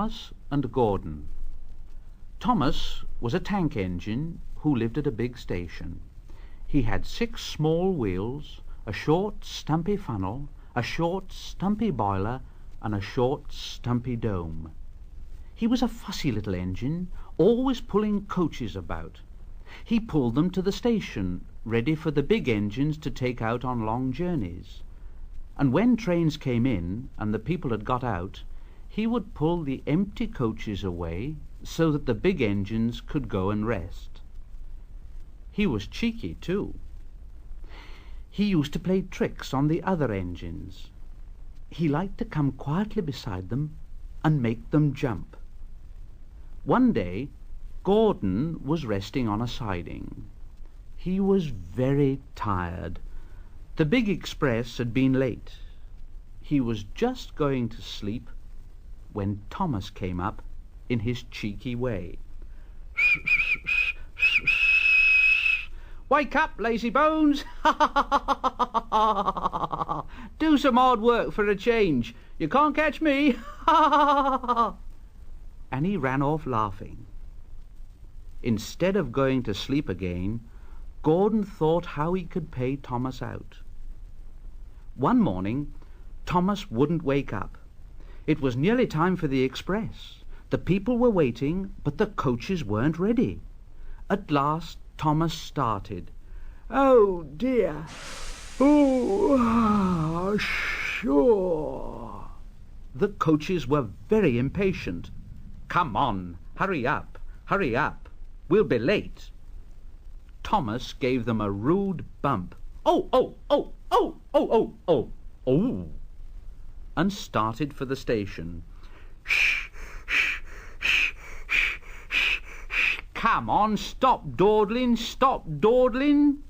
Thomas and Gordon. Thomas was a tank engine who lived at a big station. He had 6 small wheels, a short, stumpy funnel, a short, stumpy boiler, and a short, stumpy dome. He was a fussy little engine, always pulling coaches about. He pulled them to the station, ready for the big engines to take out on long journeys. And when trains came in and the people had got out, he would pull the empty coaches away so that the big engines could go and rest. He was cheeky, too. He used to play tricks on the other engines. He liked to come quietly beside them and make them jump. One day, Gordon was resting on a siding. He was very tired. The big express had been late. He was just going to sleep when Thomas came up in his cheeky way. "Wake up, lazy bones! Do some hard work for a change. You can't catch me!" And he ran off laughing. Instead of going to sleep again, Gordon thought how he could pay Thomas out. One morning, Thomas wouldn't wake up. It was nearly time for the express. The people were waiting, but the coaches weren't ready. At last, Thomas started. "Oh, dear. Oh, sure." The coaches were very impatient. "Come on, hurry up, hurry up. We'll be late." Thomas gave them a rude bump. "Oh, oh, oh, oh, oh, oh, oh, oh," and started for the station. "Shh, shh, shh, shh, shh, shh. Come on, stop dawdling, stop dawdling."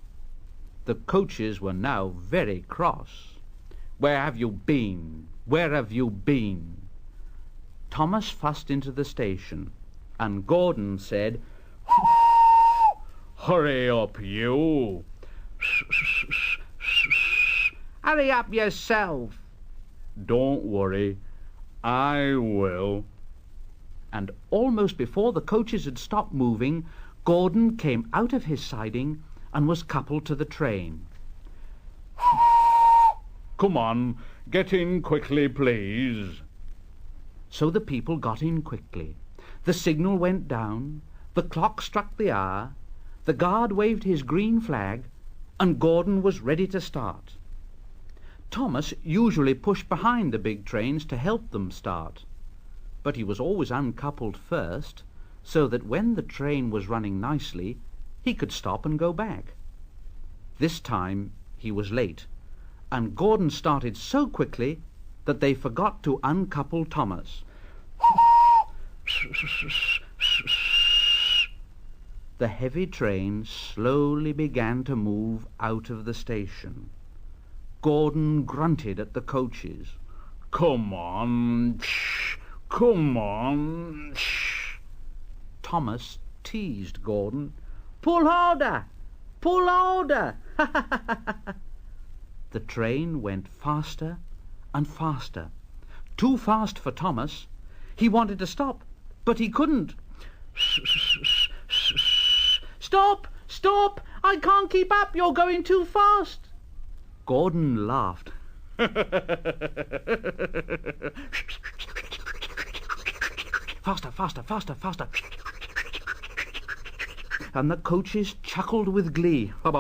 The coaches were now very cross. "Where have you been? Where have you been?" Thomas fussed into the station, and Gordon said, "Hurry up, you! Hurry up yourself!" "Don't worry, I will." And almost before the coaches had stopped moving, Gordon came out of his siding and was coupled to the train. "Come on, get in quickly, please." So the people got in quickly. The signal went down, the clock struck the hour, the guard waved his green flag, and Gordon was ready to start. Thomas usually pushed behind the big trains to help them start, but he was always uncoupled first, so that when the train was running nicely, he could stop and go back. This time he was late, and Gordon started so quickly that they forgot to uncouple Thomas. The heavy train slowly began to move out of the station. Gordon grunted at the coaches. "Come on, shh, come on, shh." Thomas teased Gordon. "Pull harder, pull harder." The train went faster and faster. Too fast for Thomas. He wanted to stop, but he couldn't. "Stop! Stop! I can't keep up! You're going too fast!" Gordon laughed. "Faster, faster, faster, faster!" And the coaches chuckled with glee. "You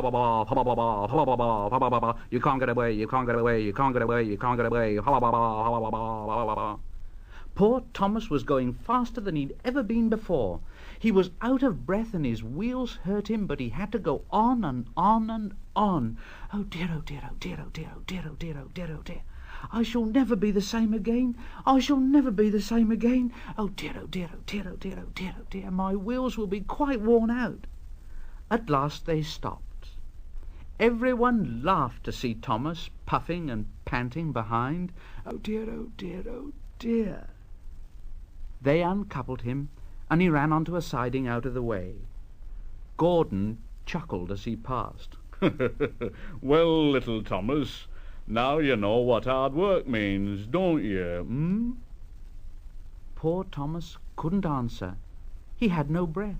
can't get away, you can't get away, you can't get away, you can't get away." Poor Thomas was going faster than he'd ever been before. He was out of breath and his wheels hurt him, but he had to go on and on and on. "Oh dear, oh dear, oh dear, oh dear, oh dear, oh dear, oh dear, oh dear. I shall never be the same again. I shall never be the same again. Oh dear, oh dear, oh dear, oh dear, oh dear, oh dear. My wheels will be quite worn out." At last they stopped. Everyone laughed to see Thomas puffing and panting behind. "Oh dear, oh dear, oh dear." They uncoupled him, and he ran onto a siding out of the way. Gordon chuckled as he passed. "Well, little Thomas, now you know what hard work means, don't you, Poor Thomas couldn't answer. He had no breath.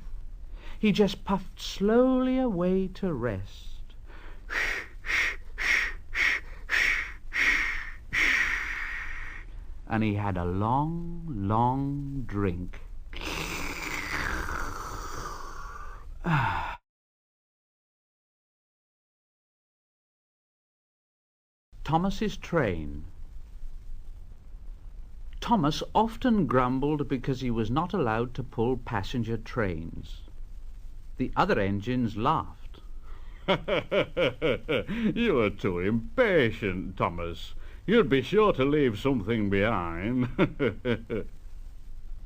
He just puffed slowly away to rest. And he had a long, long drink. Thomas's train. Thomas often grumbled because he was not allowed to pull passenger trains. The other engines laughed. You are too impatient, Thomas. You'd be sure to leave something behind.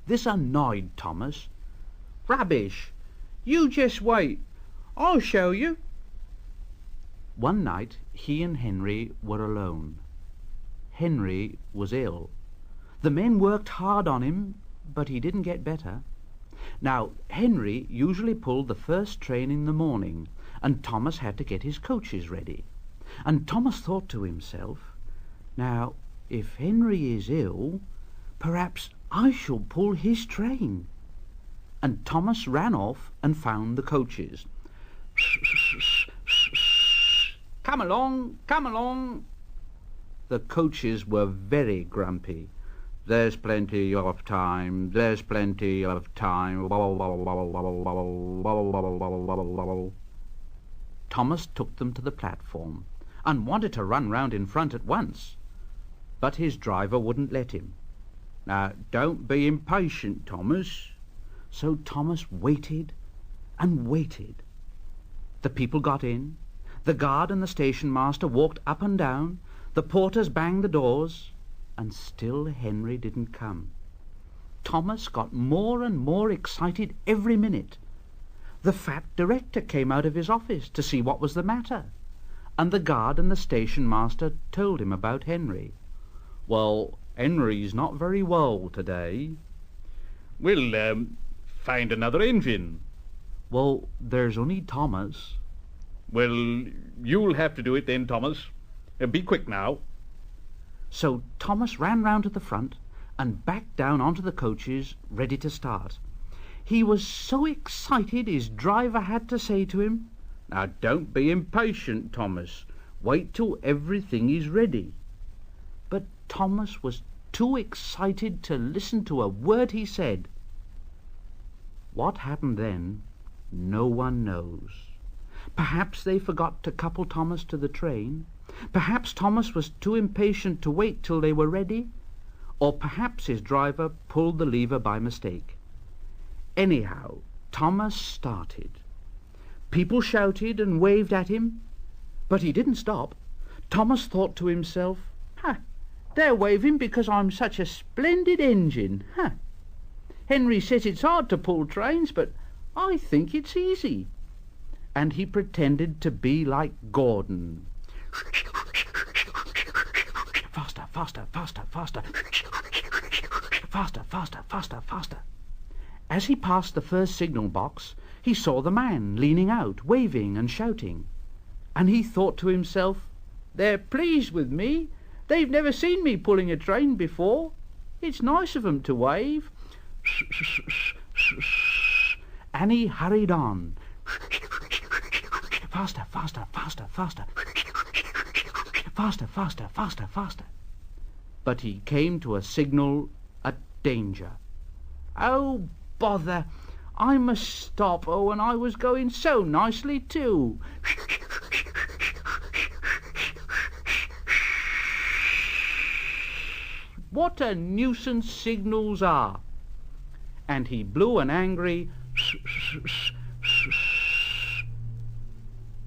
This annoyed Thomas. Rubbish! You just wait. I'll show you. One night he and Henry were alone. Henry was ill. The men worked hard on him, but he didn't get better. Now, Henry usually pulled the first train in the morning, and Thomas had to get his coaches ready. And Thomas thought to himself, now, if Henry is ill, perhaps I shall pull his train. And Thomas ran off and found the coaches. Come along, come along. The coaches were very grumpy. There's plenty of time, there's plenty of time. Thomas took them to the platform and wanted to run round in front at once, but his driver wouldn't let him. Now, don't be impatient, Thomas. So Thomas waited and waited. The people got in. The guard and the station master walked up and down. The porters banged the doors, and still Henry didn't come. Thomas got more and more excited every minute. The fat director came out of his office to see what was the matter, and the guard and the station master told him about Henry. Well, Henry's not very well today. We'll find another engine. Well, there's only Thomas. Well, you'll have to do it then, Thomas. Be quick now. So Thomas ran round to the front and backed down onto the coaches, ready to start. He was so excited his driver had to say to him, "Now don't be impatient, Thomas. Wait till everything is ready." But Thomas was too excited to listen to a word he said. What happened then, no one knows. Perhaps they forgot to couple Thomas to the train. Perhaps Thomas was too impatient to wait till they were ready. Or perhaps his driver pulled the lever by mistake. Anyhow, Thomas started. People shouted and waved at him, but he didn't stop. Thomas thought to himself, they're waving because I'm such a splendid engine. Henry says it's hard to pull trains, but I think it's easy. And he pretended to be like Gordon. Faster, faster, faster, faster. Faster, faster, faster, faster. As he passed the first signal box, he saw the man leaning out, waving and shouting. And he thought to himself, they're pleased with me. They've never seen me pulling a train before. It's nice of 'em to wave. And he hurried on. Faster, faster, faster, faster. Faster, faster, faster, faster. But he came to a signal at danger. Oh, bother! I must stop. Oh, and I was going so nicely too. What a nuisance signals are. And he blew an angry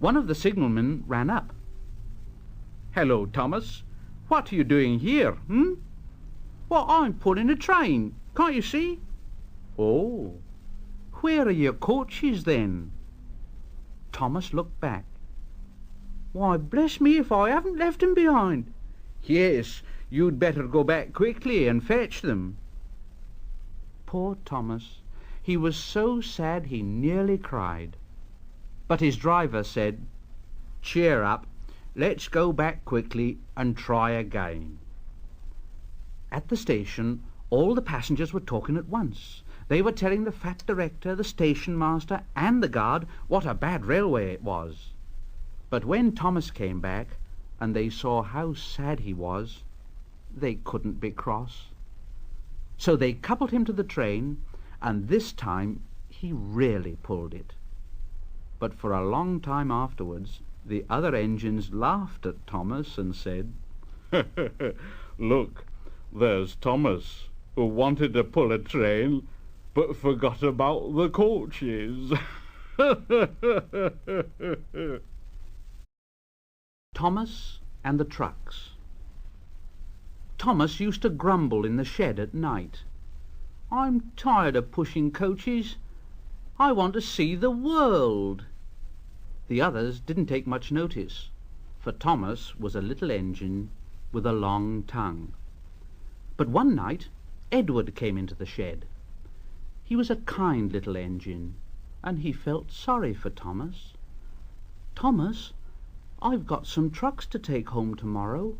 One of the signalmen ran up. Hello, Thomas. What are you doing here, Well, I'm pulling a train. Can't you see? Oh, where are your coaches then? Thomas looked back. Why, bless me if I haven't left them behind. Yes, you'd better go back quickly and fetch them. Poor Thomas. He was so sad he nearly cried. But his driver said, cheer up, let's go back quickly and try again. At the station, All the passengers were talking at once. They were telling the fat director, the station master, and the guard what a bad railway it was. But when Thomas came back, and they saw how sad he was, they couldn't be cross. So they coupled him to the train, and this time he really pulled it. But for a long time afterwards, the other engines laughed at Thomas and said, "Look, there's Thomas, who wanted to pull a train, but forgot about the coaches." Thomas and the trucks. Thomas used to grumble in the shed at night. "I'm tired of pushing coaches. I want to see the world." The others didn't take much notice, for Thomas was a little engine with a long tongue. But one night Edward came into the shed. He was a kind little engine, and he felt sorry for Thomas. "Thomas, I've got some trucks to take home tomorrow.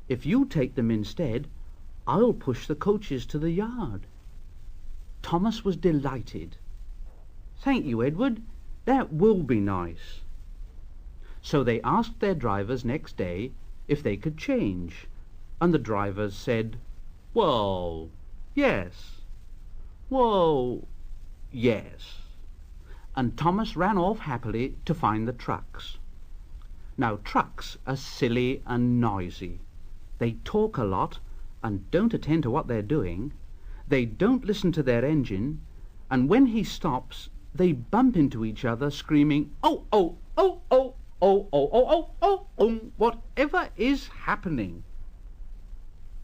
If you take them instead, I'll push the coaches to the yard." Thomas was delighted. "Thank you, Edward. That will be nice." So they asked their drivers next day if they could change, and the drivers said, "Well, yes. Well, yes." And Thomas ran off happily to find the trucks. Now, trucks are silly and noisy. They talk a lot and don't attend to what they're doing. They don't listen to their engine, and when he stops, they bump into each other, screaming, "Oh, oh, oh, oh, oh, oh, oh, oh, oh, whatever is happening?"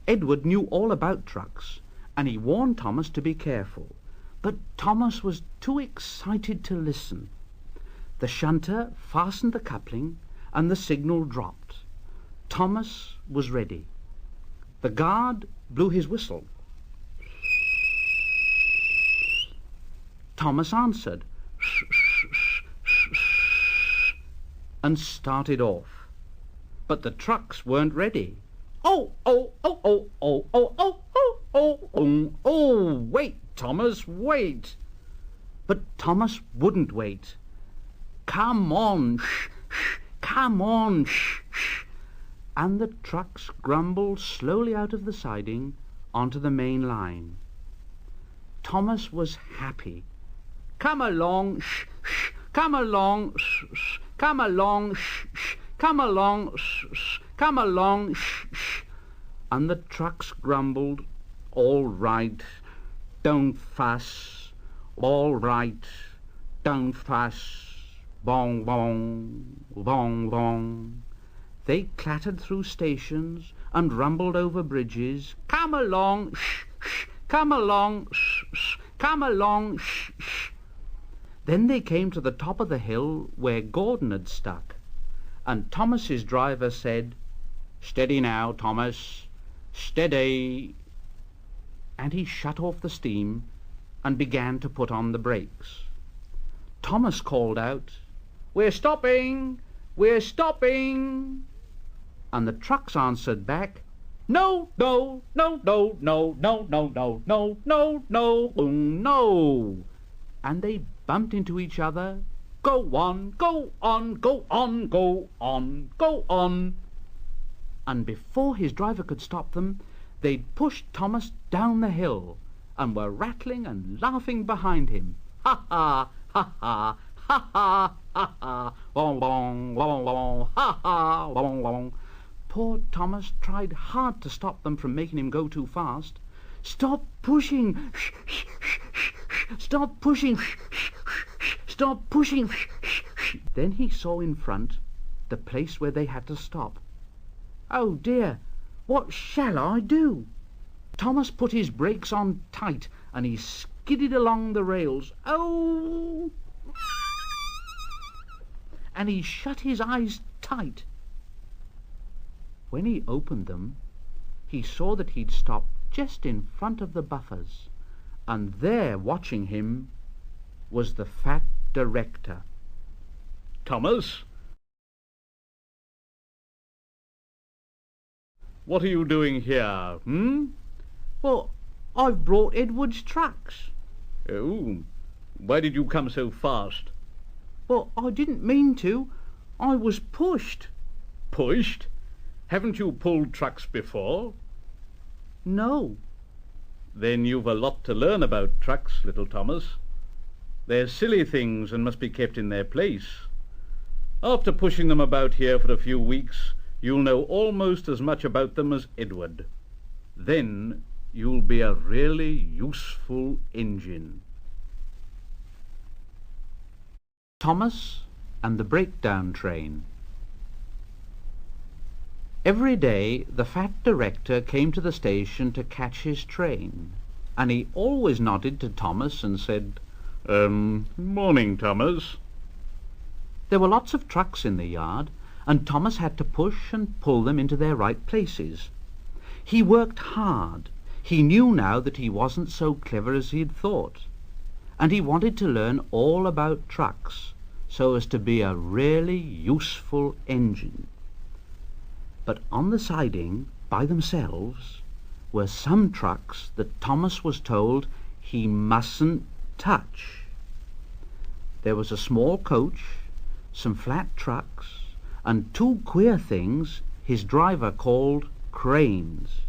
Edward knew all about trucks, and he warned Thomas to be careful. But Thomas was too excited to listen. The shunter fastened the coupling, and the signal dropped. Thomas was ready. The guard blew his whistle. Thomas answered and started off. But the trucks weren't ready. "Oh, oh, oh, oh, oh, oh, oh, oh, oh, oh, oh, wait, Thomas, wait." But Thomas wouldn't wait. "Come on, come on, and the trucks grumbled slowly out of the siding onto the main line. Thomas was happy. "Come along, come along, come along, come along, come along, and the trucks grumbled, "All right, don't fuss, all right, don't fuss, bong, bong, bong, bong." They clattered through stations and rumbled over bridges. "Come along, come along, come along, Then they came to the top of the hill where Gordon had stuck, and Thomas's driver said, "Steady now, Thomas, steady." And he shut off the steam and began to put on the brakes. Thomas called out, "We're stopping, we're stopping." And the trucks answered back, "No, no, no, no, no, no, no, no, no, no, no, no." And they bumped into each other. "Go on, go on, go on, go on, go on." And before his driver could stop them, they'd pushed Thomas down the hill and were rattling and laughing behind him. "Ha ha, ha ha, ha ha, ha ha, long, long, long, long, ha ha, long, long." Poor Thomas tried hard to stop them from making him go too fast. "Stop pushing! Stop pushing! Stop pushing!" Then he saw in front the place where they had to stop. "Oh dear, what shall I do?" Thomas put his brakes on tight and he skidded along the rails. "Oh!" And he shut his eyes tight. When he opened them, he saw that he'd stopped just in front of the buffers, and there watching him was the fat director. "Thomas, what are you doing here, "Well, I've brought Edward's trucks." Oh, why did you come so fast? "But I didn't mean to. I was pushed." Pushed? Haven't you pulled trucks before? "No." Then you've a lot to learn about trucks, little Thomas. They're silly things and must be kept in their place. After pushing them about here for a few weeks, you'll know almost as much about them as Edward. Then you'll be a really useful engine. Thomas and the Breakdown Train. Every day the fat director came to the station to catch his train, and he always nodded to Thomas and said, Morning, Thomas." There were lots of trucks in the yard, and Thomas had to push and pull them into their right places. He worked hard. He knew now that he wasn't so clever as he'd thought, and he wanted to learn all about trucks so as to be a really useful engine. But on the siding, by themselves, were some trucks that Thomas was told he mustn't touch. There was a small coach, some flat trucks, and two queer things his driver called cranes.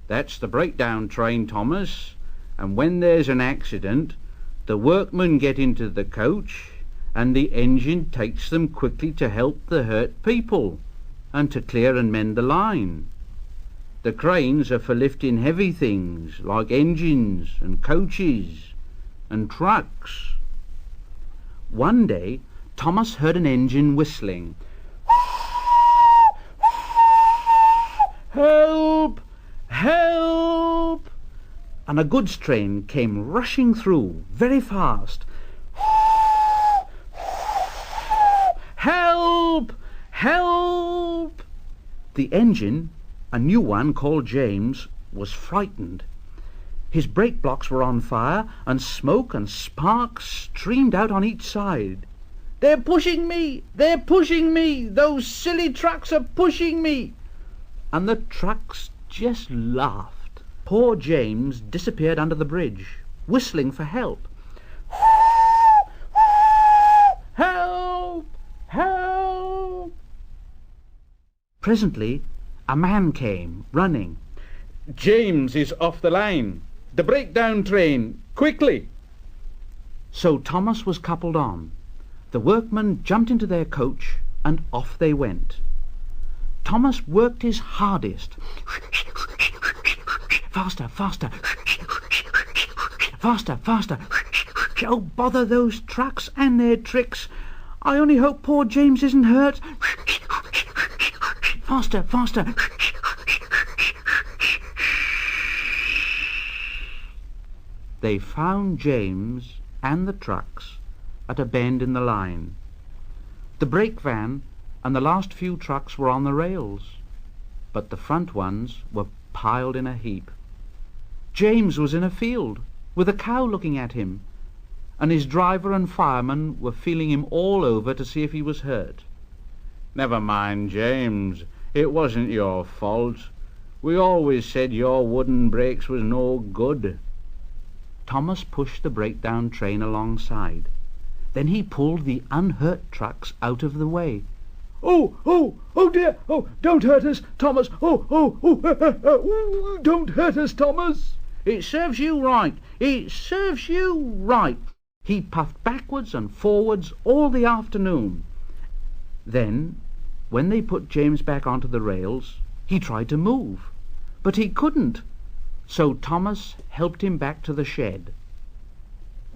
"That's the breakdown train, Thomas, and when there's an accident, the workmen get into the coach and the engine takes them quickly to help the hurt people and to clear and mend the line. The cranes are for lifting heavy things like engines and coaches and trucks." One day Thomas heard an engine whistling. "Help! Help!" And a goods train came rushing through very fast. "Help! Help!" The engine, a new one called James, was frightened. His brake blocks were on fire, and smoke and sparks streamed out on each side. "They're pushing me! They're pushing me! Those silly trucks are pushing me!" And the trucks just laughed. Poor James disappeared under the bridge, whistling for help. "Help! Help!" Presently a man came, running. "James is off the line. The breakdown train. Quickly!" So Thomas was coupled on. The workmen jumped into their coach, and off they went. Thomas worked his hardest. Faster, faster, faster, faster. Oh, bother those trucks and their tricks. I only hope poor James isn't hurt. Faster, faster. They found James and the trucks at a bend in the line. The brake van and the last few trucks were on the rails, but the front ones were piled in a heap. James was in a field, with a cow looking at him, and his driver and fireman were feeling him all over to see if he was hurt. "Never mind, James. It wasn't your fault. We always said your wooden brakes was no good." Thomas pushed the breakdown train alongside. Then he pulled the unhurt trucks out of the way. "Oh, oh, oh dear! Oh, don't hurt us, Thomas! Oh, oh, oh, don't hurt us, Thomas!" "It serves you right! It serves you right!" He puffed backwards and forwards all the afternoon. Then, when they put James back onto the rails, he tried to move, but he couldn't. So Thomas helped him back to the shed.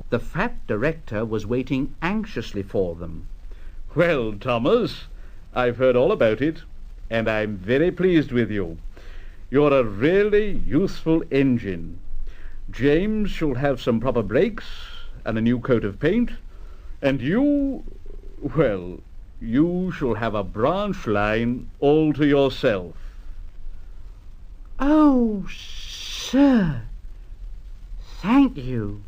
The fat director was waiting anxiously for them. "Well, Thomas, I've heard all about it, and I'm very pleased with you. You're a really useful engine. James shall have some proper brakes and a new coat of paint, and you, well, you shall have a branch line all to yourself." "Oh, sir, thank you."